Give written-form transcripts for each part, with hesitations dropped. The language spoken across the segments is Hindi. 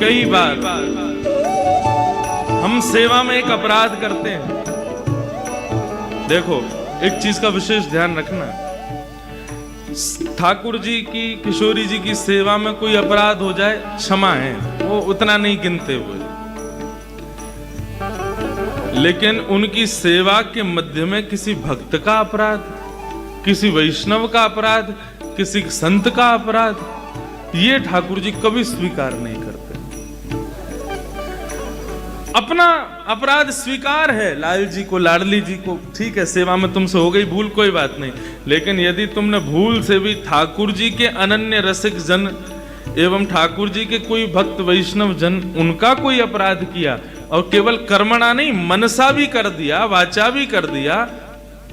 कई बार हम सेवा में एक अपराध करते हैं। देखो, एक चीज का विशेष ध्यान रखना, ठाकुर जी की, किशोरी जी की सेवा में कोई अपराध हो जाए, क्षमा है, वो उतना नहीं गिनते हुए, लेकिन उनकी सेवा के मध्य में किसी भक्त का अपराध, किसी वैष्णव का अपराध, किसी संत का अपराध, ये ठाकुर जी कभी स्वीकार नहीं करते। अपना अपराध स्वीकार है, लाल जी को, लाडली जी को, ठीक है, सेवा में तुमसे हो गई भूल, कोई बात नहीं, लेकिन यदि तुमने भूल से भी ठाकुर जी के अनन्य रसिक जन एवं ठाकुर जी के कोई भक्त वैष्णव जन, उनका कोई अपराध किया और केवल कर्मणा नहीं, मनसा भी कर दिया, वाचा भी कर दिया,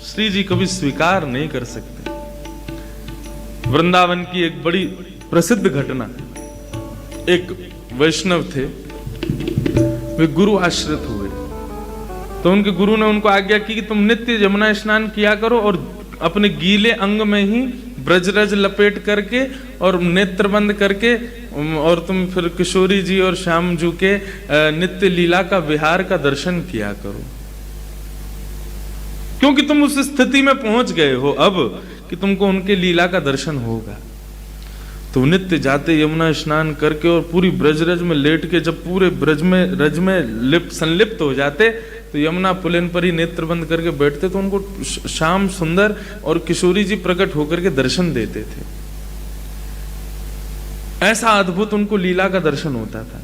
श्री जी कभी स्वीकार नहीं कर सकते। वृंदावन की एक बड़ी प्रसिद्ध घटना, एक वैष्णव थे, वे गुरु आश्रित हुए, तो उनके गुरु ने उनको आज्ञा की कि तुम नित्य यमुना स्नान किया करो और अपने गीले अंग में ही ब्रजरज लपेट करके और नेत्र बंद करके, और तुम फिर किशोरी जी और श्याम जी के नित्य लीला का विहार का दर्शन किया करो, क्योंकि तुम उस स्थिति में पहुंच गए हो अब कि तुमको उनके लीला का दर्शन होगा। तो नित्य जाते यमुना स्नान करके और पूरी ब्रजरज में लेट के जब पूरे ब्रज में रज में संलिप्त हो जाते, तो यमुना पुलिन पर ही नेत्र बंद करके बैठते, तो उनको श्याम सुंदर और किशोरी जी प्रकट होकर के दर्शन देते थे। ऐसा अद्भुत उनको लीला का दर्शन होता था।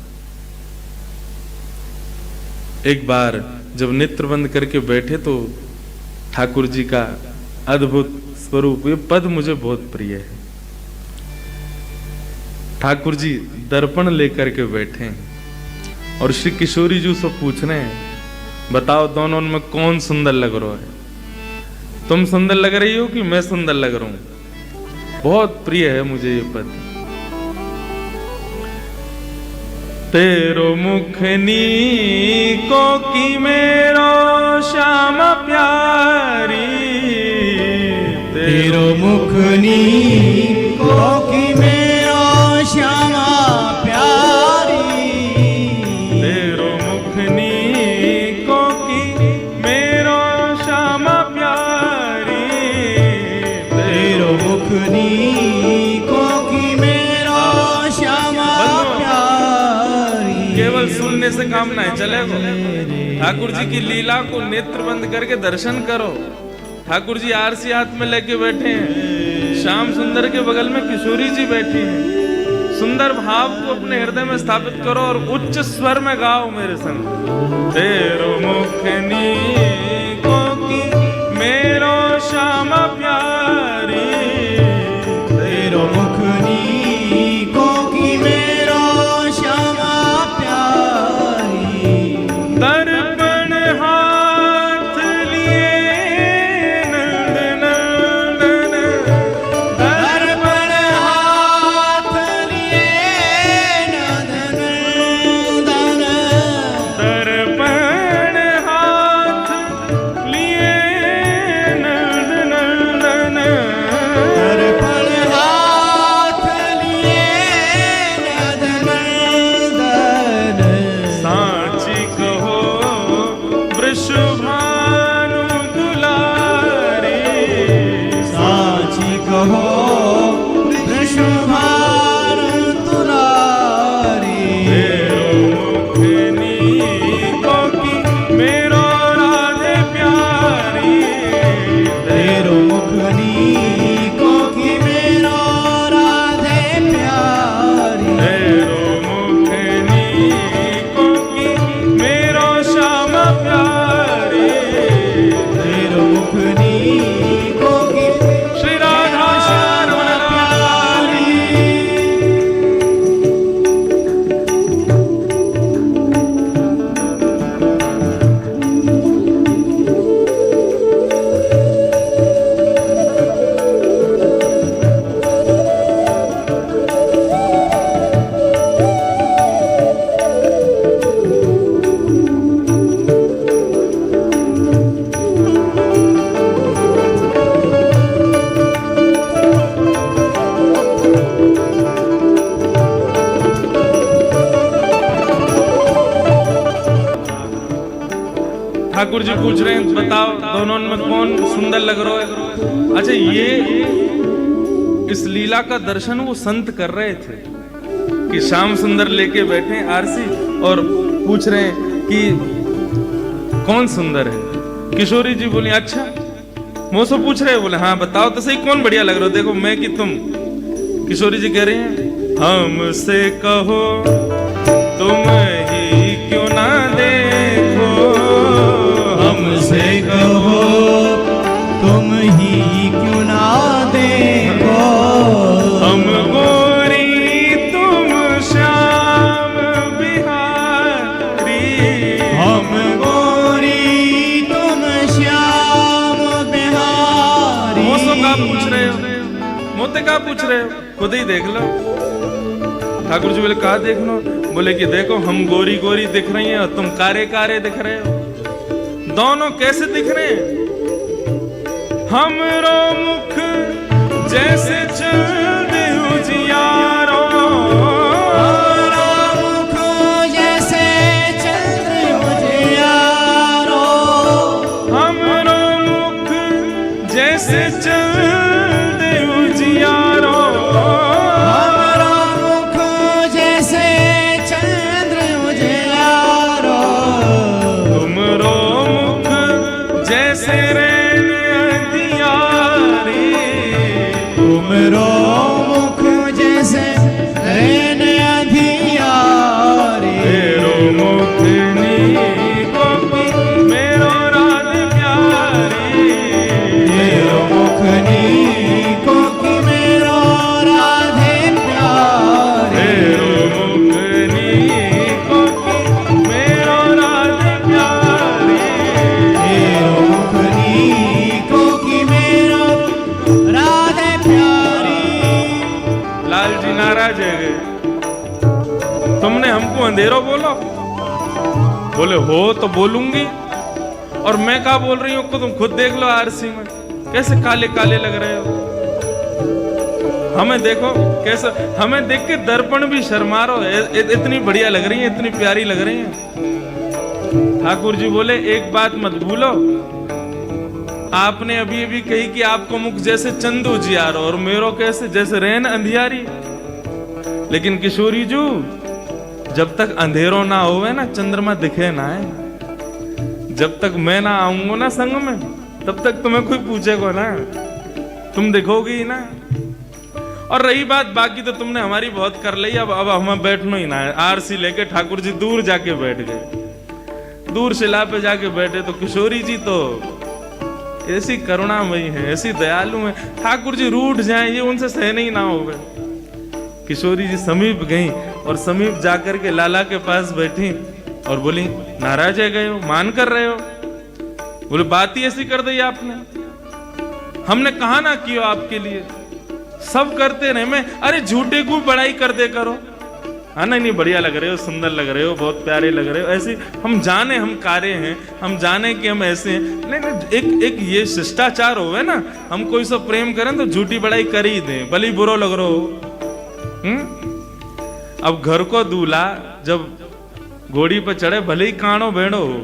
एक बार जब नेत्र बंद करके बैठे तो ठाकुर जी का अद्भुत स्वरूप, ये पद मुझे बहुत प्रिय है। ठाकुर जी दर्पण लेकर के बैठे हैं और श्री किशोरी जी से पूछ रहे हैं, बताओ दोनों में कौन सुंदर लग रहा है? तुम सुंदर लग रही हो कि मैं सुंदर लग रहा हूं? बहुत प्रिय है मुझे ये पद। तेरो मुख नीको की मेरो श्याम प्यारी, तेरो मुख नीको की मेरो श्यामा प्यारी, तेरो मुख नीको की मेरो श्यामा प्यारी, तेरो मुख नीको की मेरो श्यामा प्यारी। केवल सुनने से काम नहीं चलेगा, ठाकुर जी की लीला को नेत्र बंद करके दर्शन करो। ठाकुर जी आरसी हाथ में लेके बैठे हैं, श्याम सुंदर के बगल में किशोरी जी बैठी हैं। सुंदर भाव को अपने हृदय में स्थापित करो और उच्च स्वर में गाओ मेरे संग। तेरो मुख नीको की मेरो श्याम प्यारी, तेरो मुख नीको की मेरो श्यामा प्यारी। दर्पण हाथ लिए नंद नंदन, दर्पण हाथ लिए नंद नंदन, दर्पण हाथ लिए नंद नंदन, ठाकुर जी पूछ रहे हैं बताओ दोनों में कौन सुंदर लग रहा है। अच्छा, ये इस लीला का दर्शन वो संत कर रहे थे कि श्याम सुंदर लेके बैठे हैं आरसी और पूछ रहे हैं कि कौन सुंदर है। किशोरी जी बोली अच्छा, मुझसे पूछ रहे हैं, बोले हाँ बताओ तो सही कौन बढ़िया लग रहा हो, देखो मैं कि तुम। किशोरी जी कह रही हैं हमसे कहो तुम ही क्यों ना देखो, हमसे कहो तुम ही क्यों ना देखो, हम गोरी तुम श्याम बिहारी, हम गोरी तुम श्याम बिहारी। मोसो का पूछ रहे हो, मोते का पूछ रहे हो, खुद ही देख लो। ठाकुर जी बोले कहा देख लो, बोले कि देखो हम गोरी गोरी दिख रही हैं और तुम कारे कारे दिख रहे हो। दोनों कैसे दिख रहे हैं? हमरो मुख जैसे चंद उजियारो, हमारा मुख जैसे चंद्र उजियारो, हमरो मुख जैसे चंद उजियारो, हमारा मुख जैसे चंद्र उजियारो, तुमरो मुख जैसे रैन अंधियारी, तुमरो मुख जैसे रैन अंधियारी, मेरो मुख नीको की मेरो राध प्यारी, मेरो मुख नीको की मेरो राधे प्यारे, मेरो मुख नीको की मेरो राध प्यारी। मेरो मुख नीको की मेरो राधे प्यारी। लाल जी नाराज है गए, तुमने हमको अंधेरो बोलो। बोले हो तो बोलूंगी, और मैं क्या बोल रही हूँ को तुम खुद देख लो आरसी में कैसे काले काले लग रहे हो। हमें देखो कैसे, हमें देख के दर्पण भी शर्मा रहे हो, इतनी बढ़िया लग रही है, इतनी प्यारी लग रही है। ठाकुर जी बोले एक बात मत भूलो, आपने अभी अभी कही कि आपको मुख जैसे चंद उजियारो और मेरो कैसे जैसे रैन अंधियारी। लेकिन किशोरी जी जब तक अंधेरो ना होवे ना चंद्रमा दिखे ना है, जब तक मैं ना आऊंगा ना संग में तब तक तुम्हें कोई पूछेगा ना, तुम देखोगी ही ना। और रही बात बाकी तो तुमने हमारी बहुत कर ली, अब हमें बैठना ही ना है। आरसी लेके ठाकुर जी दूर जाके बैठ गए, दूर शिला पे जाके बैठे। तो किशोरी जी तो ऐसी करुणामयी है, ऐसी दयालु है, ठाकुर जी रूठ जाए ये उनसे सहन ही ना होवे। किशोरी जी समीप गई और समीप जाकर के लाला के पास बैठी और बोली नाराज है गए हो, मान कर रहे हो? बोले बात ही ऐसी कर दी आपने, हमने कहा ना किया आपके लिए, सब करते रहे। मैं अरे झूठे को बड़ाई कर दे करो, हाँ नहीं बढ़िया लग रहे हो, सुंदर लग रहे हो, बहुत प्यारे लग रहे हो, ऐसे हम जाने हम कारे हैं, हम जाने कि हम ऐसे हैं। नहीं एक ये शिष्टाचार होवे ना, हम कोई सा प्रेम करें तो झूठी बड़ाई कर ही दें, भले ही बुरो लग रहा हो। अब घर को दूल्हा जब घोड़ी पर चढ़े भले ही कानो बेड़ो हो,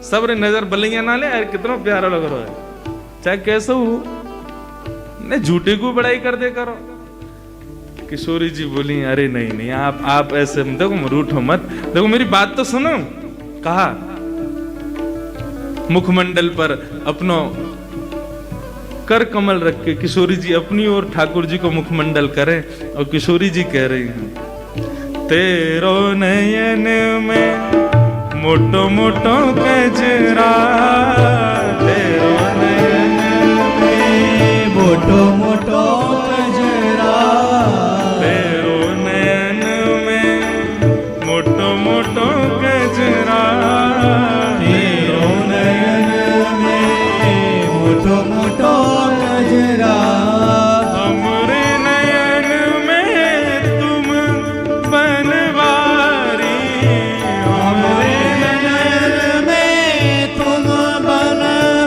सब रे नजर बलिया ना ले यार कितना प्यारा लग रहा है, चाहे कैसे हो, नहीं झूठे को बड़ाई कर दे करो। किशोरी जी बोली अरे नहीं आप ऐसे देखो रूठो मत, देखो मेरी बात तो सुनो। कहा मुखमंडल पर अपनो कर कमल रख के किशोरी जी अपनी ओर ठाकुर जी को मुखमंडल करें और किशोरी जी कह रही हैं तेरो नयन में मोटो मोटो कजरा, तेरो नयन में मोटो मोटो कजरा, तेरो नयन में मोटो मोटो कजरा, तेरो नयन में मोटो मोटो कजरा, हमरे नयन में तुम बनवारी, हमरे नयन में तुम बनवारी,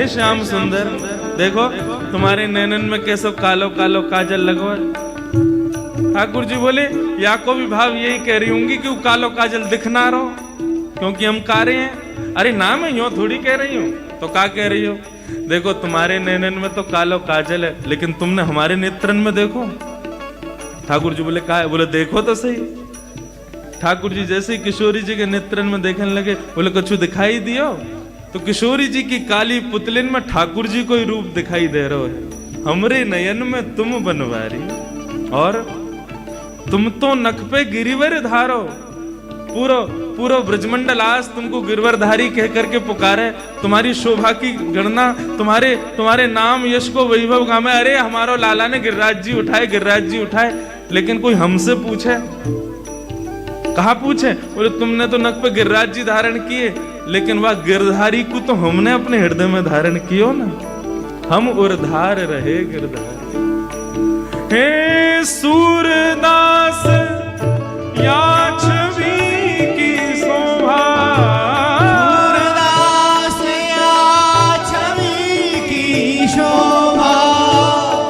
श्याम सुंदर, देखो तुम्हारे नैनन में कैसो कालो कालो काजल लगो है। ठाकुर जी बोले या को भी भाव यही कह रही होंगी कि वो कालो काजल दिख ना रहो क्योंकि हम कारे हैं। अरे ना मैं यूं थोड़ी कह रही हूं, तो क्या कह रही हो? देखो तुम्हारे नैनन में तो कालो काजल है, लेकिन तुमने हमारे नेत्रन में देखो। ठाकुर जी बोले का है? बोले देखो तो सही। ठाकुर जी जैसे ही किशोरी जी के नेत्रन में देखने लगे, बोले कछु दिखाई दियो? तो किशोरी जी की काली पुतलिन में ठाकुर जी को ही रूप दिखाई दे रहा है। हमरे नयन में तुम बनवारी और तुम तो नख पे गिरिवर धारो। पूरो ब्रजमंडल आज तुमको गिरवरधारी कह करके पुकारे, तुम्हारी शोभा की गणना, तुम्हारे नाम यश को वैभव गामे। अरे हमारो लाला ने गिरिराज जी उठाए, लेकिन कोई हमसे पूछे? कहा पूछे? बोले तुमने तो नख पे गिरिराज जी धारण किए, लेकिन वह गिरधारी को तो हमने अपने हृदय में धारण कियो ना। हम उर्धार रहे गिरधारी। हे सूरदास या छवि की शोभा, सूरदास या छवि की शोभा,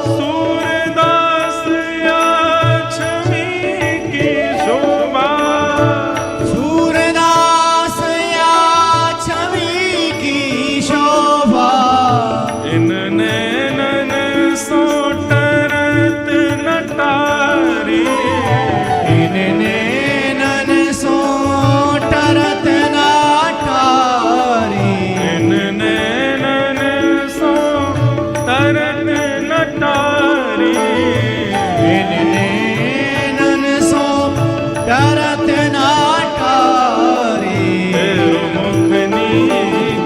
सूरदास या छवि की शोभा, सूरदास या छवि की शोभा। इन नैनन सो टरत नटारी, इन नैनन सो टरत नाटारी, इन नैनन सो टरत नटारी, इन नैनन सो टरत नाटारी। तेरो मुखनी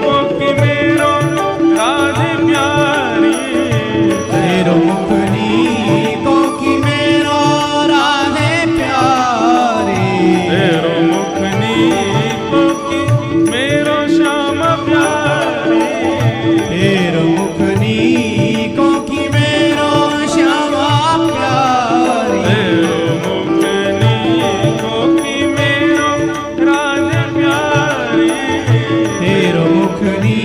को कि मेरो राधे प्यारी, तेरो मुखनी को कि मेरो राधे प्यारी, तेरो मुखनी को कि मेरो श्याम प्यारी, तेरो मुखनी को कि मेरो श्यामा प्यारी, तेरो मुखनी को कि मेरो राधे प्यारी, तेरो मुखनी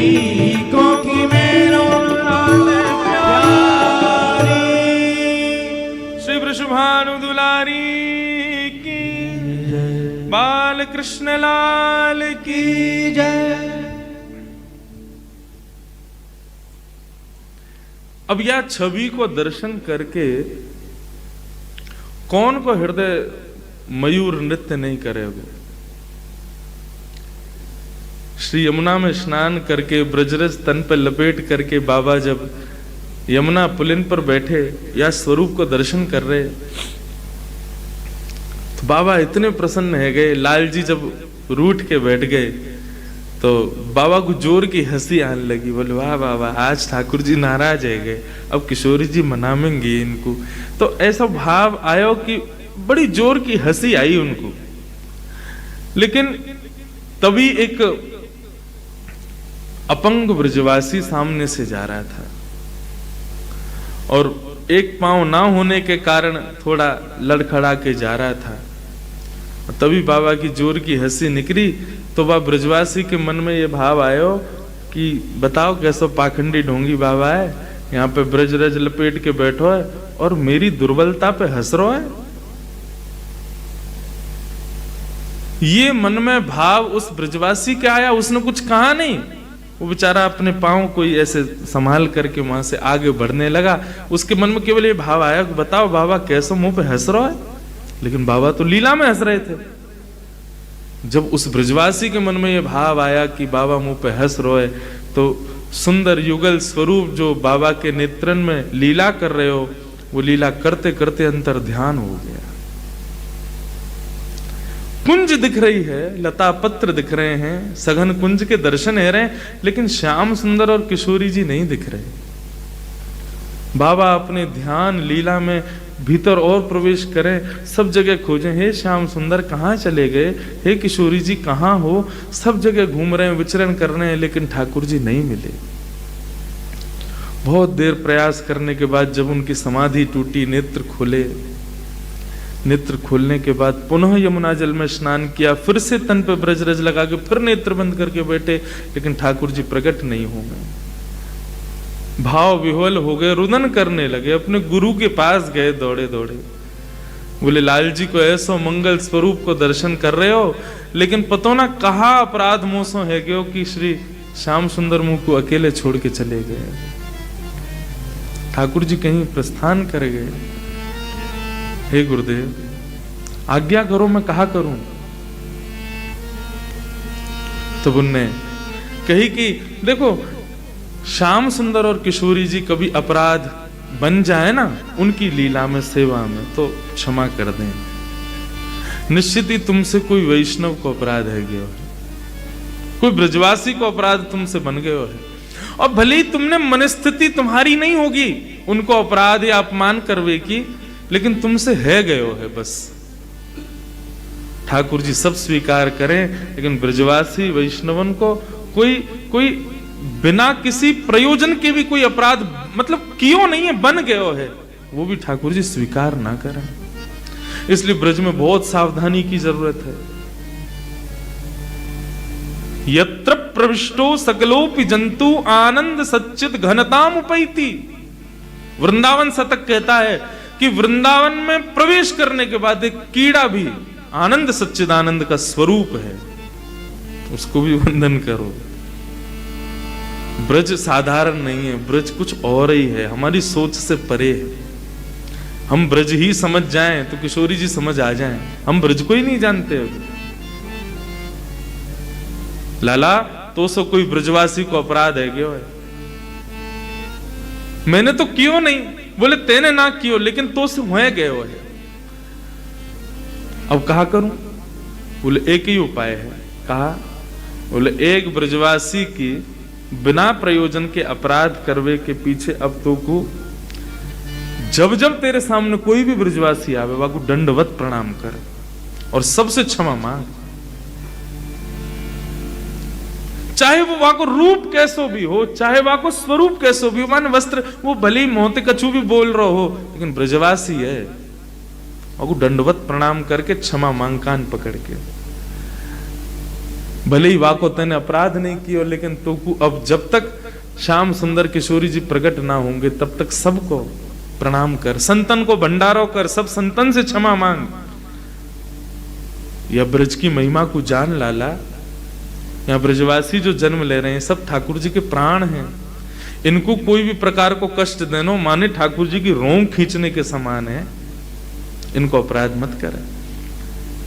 को कि मेरो राधे प्यारी। श्री वृषभानु दुलारी की, बाल कृष्ण लाल की जय। अब यह छवि को दर्शन करके कौन को हृदय मयूर नृत्य नहीं करेगा? श्री यमुना में स्नान करके ब्रजरज तन पर लपेट करके बाबा जब यमुना पुलिन पर बैठे या स्वरूप को दर्शन कर रहे, तो बाबा इतने प्रसन्न है गए। लाल जी जब रूठ के बैठ गए तो बाबा को जोर की हंसी आने लगी। बोले वाह बाबा, आज ठाकुर जी नाराज है गए, अब किशोरी जी मनावेंगे इनको। तो ऐसा भाव आयो कि बड़ी जोर की हंसी आई उनको। लेकिन तभी एक अपंग ब्रजवासी सामने से जा रहा था और एक पांव ना होने के कारण थोड़ा लड़खड़ा के जा रहा था। तभी बाबा की जोर की हंसी निकली तो वह ब्रजवासी के मन में ये भाव आयो कि बताओ कैसो पाखंडी ढोंगी बाबा है, यहाँ पे ब्रजरज लपेट के बैठो है और मेरी दुर्बलता पे हंस रो है। ये मन में भाव उस ब्रजवासी के आया, उसने कुछ कहा नहीं। वो बेचारा अपने पांव कोई ऐसे संभाल करके वहां से आगे बढ़ने लगा। उसके मन में केवल ये भाव आया कि बताओ बाबा कैसो मुंह पे हंस रहा है। लेकिन बाबा तो लीला में हंस रहे थे। जब उस ब्रजवासी के मन में ये भाव आया कि बाबा मुंह पे हंस रहे, तो सुंदर युगल स्वरूप जो बाबा के नेत्रन में लीला कर रहे हो, वो लीला करते करते अंतर ध्यान हो गया। कुंज दिख रही है, लता पत्र दिख रहे हैं, सघन कुंज के दर्शन है रहे, लेकिन श्याम सुंदर और किशोरी जी नहीं दिख रहे। बाबा अपने ध्यान लीला में भीतर और प्रवेश करें, सब जगह खोजें, हे श्याम सुंदर कहाँ चले गए, हे किशोरी जी कहाँ हो। सब जगह घूम रहे हैं, विचरण कर रहे हैं, लेकिन ठाकुर जी नहीं मिले। बहुत देर प्रयास करने के बाद जब उनकी समाधि टूटी, नेत्र खुले, नेत्र खोलने के बाद पुनः यमुना जल में स्नान किया, फिर से तन पे ब्रजरज लगा के फिर नेत्र बंद करके बैठे, लेकिन ठाकुर जी प्रकट नहीं हो गए। भाव विह्वल हो गए, रुदन करने लगे, अपने गुरु के पास गए दौड़े दौड़े। बोले लाल जी को ऐसो मंगल स्वरूप को दर्शन कर रहे हो, लेकिन पतो ना कहा अपराध मोसो है गयो कि श्री श्याम सुंदर मुंह को अकेले छोड़ के चले गए। ठाकुर जी कहीं प्रस्थान कर गए। हे गुरुदेव आज्ञा करो, मैं कहा करूं। तो उनने कही कि देखो श्याम सुंदर और किशोरी जी कभी अपराध बन जाए ना उनकी लीला में सेवा में तो क्षमा कर दें। निश्चित ही तुमसे कोई वैष्णव को अपराध है गया, कोई ब्रजवासी को अपराध तुमसे बन गयो है, और भले ही तुमने मनस्थिति तुम्हारी नहीं होगी उनको अपराध या अपमान करवे की, लेकिन तुमसे है गयो है बस। ठाकुर जी सब स्वीकार करें, लेकिन ब्रजवासी वैष्णवन को कोई बिना किसी प्रयोजन के भी कोई अपराध मतलब क्यों नहीं है, बन गयो है, वो भी ठाकुर जी स्वीकार ना करें। इसलिए ब्रज में बहुत सावधानी की जरूरत है। यत्र प्रविष्टो सकलोपि जंतु आनंद सच्चित घनताम उपैति। वृंदावन शतक कहता है कि वृंदावन में प्रवेश करने के बाद एक कीड़ा भी आनंद सच्चिदानंद का स्वरूप है, उसको भी वंदन करो। ब्रज साधारण नहीं है, ब्रज कुछ और ही है, हमारी सोच से परे है। हम ब्रज ही समझ जाएं तो किशोरी जी समझ आ जाएं, हम ब्रज को ही नहीं जानते अभी। लाला तो सो कोई ब्रजवासी को अपराध है क्यों है? मैंने तो क्यों नहीं, बोले तेने ना कियो लेकिन तो से हुए गए हो है। अब कहा करूं? बोले एक ही उपाय है। कहा? बोले एक ब्रजवासी की बिना प्रयोजन के अपराध करवे के पीछे अब तो को जब जब तेरे सामने कोई भी ब्रजवासी आवे वाको दंडवत प्रणाम कर और सबसे क्षमा मांग, चाहे वो वाको रूप कैसो भी हो, चाहे वाको स्वरूप कैसो भी हो, मान वस्त्र वो भले ही मोहते कछु भी बोल रहा हो, लेकिन ब्रजवासी है, वाको दंडवत प्रणाम करके क्षमा मांग कान पकड़ के। भले ही वाको तेने अपराध नहीं किया, लेकिन तो अब जब तक श्याम सुंदर किशोरी जी प्रकट ना होंगे तब तक सबको प्रणाम कर, संतन को भंडारो कर, सब संतन से क्षमा मांग। यह ब्रज की महिमा को जान लाला। यहाँ ब्रजवासी जो जन्म ले रहे हैं सब ठाकुर जी के प्राण हैं, इनको कोई भी प्रकार को कष्ट देना माने ठाकुर जी की रोंग खींचने के समान है, इनको अपराध मत करें।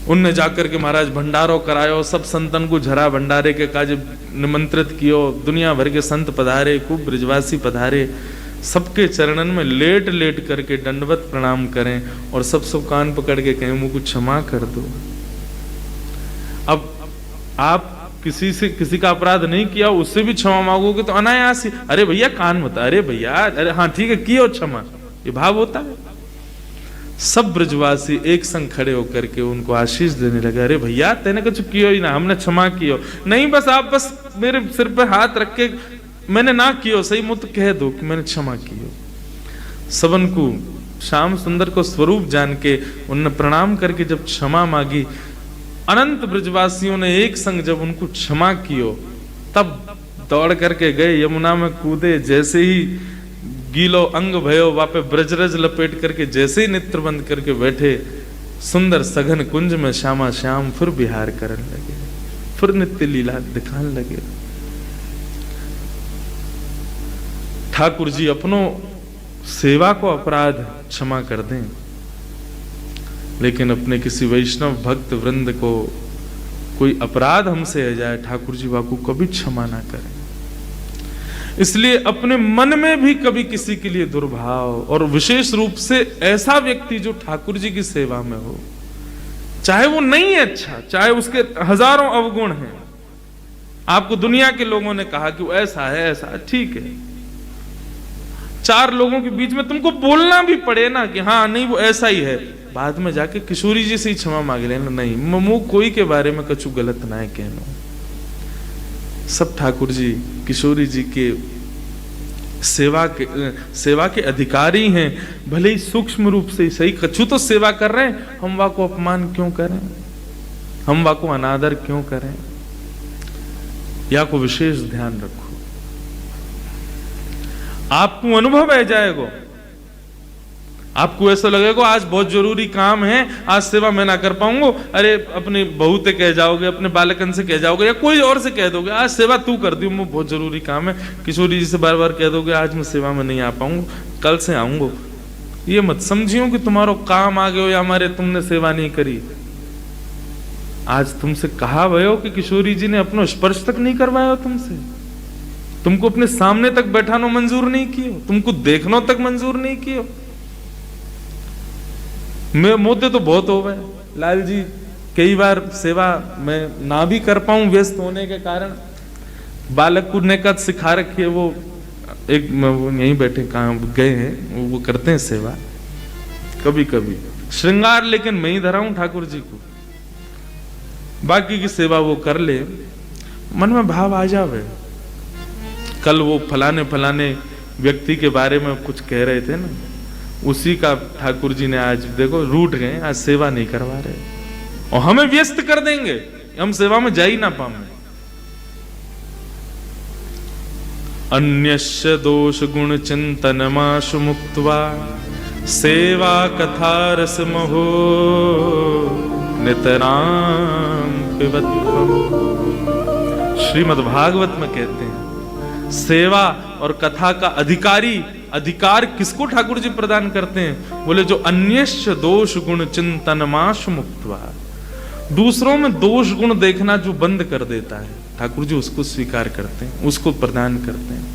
उनने जाकर के महाराज भंडारो करायो, सब संतन को झरा भंडारे के काज निमंत्रित कियो, दुनिया भर के संत पधारे, खूब ब्रजवासी पधारे, सबके चरणन में लेट लेट करके दंडवत प्रणाम करें और सब कान पकड़ के कहें मुझको क्षमा कर दो। अब आप किसी का अपराध नहीं किया उससे भी क्षमा मांगोगे तो अनायास ही, अरे भैया कान मत, अरे भैया, अरे हाँ ठीक है कियो क्षमा, ये भाव होता है। सब ब्रजवासी एक संग खड़े होकर के उनको आशीष देने लगे। अरे भैया तेने कुछ कियो ही ना, हमने क्षमा कियो नहीं, बस आप बस मेरे सिर पे हाथ रख के मैंने ना कियो सही मुझे कह दो कि मैंने क्षमा कियो। सबन को श्याम सुंदर को स्वरूप जान के उन्होंने प्रणाम करके जब क्षमा मांगी, अनंत ब्रजवासियों ने एक संग जब उनको क्षमा कियो तब दौड़ करके गए, यमुना में कूदे, जैसे ही गीलो अंग भयो वापे ब्रजरज लपेट करके जैसे ही नेत्र बंद करके बैठे, सुंदर सघन कुंज में श्यामा श्याम फिर विहार करने लगे, फिर नित्य लीला दिखाने लगे। ठाकुर जी अपनों सेवा को अपराध क्षमा कर दें, लेकिन अपने किसी वैष्णव भक्त वृंद को कोई अपराध हमसे हो जाए, ठाकुर जी वाको कभी क्षमा ना करें। इसलिए अपने मन में भी कभी किसी के लिए दुर्भाव, और विशेष रूप से ऐसा व्यक्ति जो ठाकुर जी की सेवा में हो, चाहे वो नहीं है अच्छा, चाहे उसके हजारों अवगुण हैं, आपको दुनिया के लोगों ने कहा कि वो ऐसा है ऐसा, ठीक है, चार लोगों के बीच में तुमको बोलना भी पड़े ना कि हाँ नहीं वो ऐसा ही है, बाद में जाके किशोरी जी से ही क्षमा मांग लेना, नहीं ममू कोई के बारे में कछु गलत ना है कहना। सब ठाकुर जी किशोरी जी के सेवा के अधिकारी हैं, भले ही सूक्ष्म रूप से सही, कछु तो सेवा कर रहे हैं, हम वा को अपमान क्यों करें, हम वा को अनादर क्यों करें, या को विशेष ध्यान रखो। आपको अनुभव है जाएगा, आपको ऐसा लगेगा आज बहुत जरूरी काम है, आज सेवा मैं ना कर पाऊंगा, अरे अपने बहू से कह जाओगे, अपने बालकन से कह जाओगे या कोई और से कह दोगे आज सेवा तू कर दी, वो बहुत जरूरी काम है। किशोरी जी से बार बार कह दोगे आज मैं सेवा में नहीं आ पाऊंगा, कल से आऊंगा। ये मत समझियो कि तुम्हारा काम आ गयो या हमारे तुमने सेवा नहीं करी। आज तुमसे कहा भयो कि किशोरी जी ने अपना स्पर्श तक नहीं करवाया तुमसे, तुमको अपने सामने तक बैठानो मंजूर नहीं कियो, तुमको देखनो तक मंजूर नहीं कियो। मोते तो बहुत हो गए लाल जी, कई बार सेवा में ना भी कर पाऊं व्यस्त होने के कारण। बालक को नेकत सिखा रखी है, वो एक यहीं बैठे कहाँ गए हैं, वो करते हैं सेवा कभी कभी श्रृंगार, लेकिन मैं ही धरा हूं ठाकुर जी को, बाकी की सेवा वो कर ले। मन में भाव आ जावे। कल वो फलाने फलाने व्यक्ति के बारे में कुछ कह रहे थे ना, उसी का ठाकुर जी ने आज देखो रूठ गए, आज सेवा नहीं करवा रहे और हमें व्यस्त कर देंगे, हम सेवा में जा ही ना पाएंगे। अन्यस्य दोष गुण चिंतन माशु मुक्त्वा सेवा कथा रस महो नितराम पिबत्वम्। श्रीमद् भागवत में कहते हैं सेवा और कथा का अधिकार किसको ठाकुर जी प्रदान करते हैं? बोले जो अन्यस्य दोष गुण चिंतन माशु मुक्त्वा, दूसरों में दोष गुण देखना जो बंद कर देता है ठाकुर जी उसको स्वीकार करते हैं, उसको प्रदान करते हैं।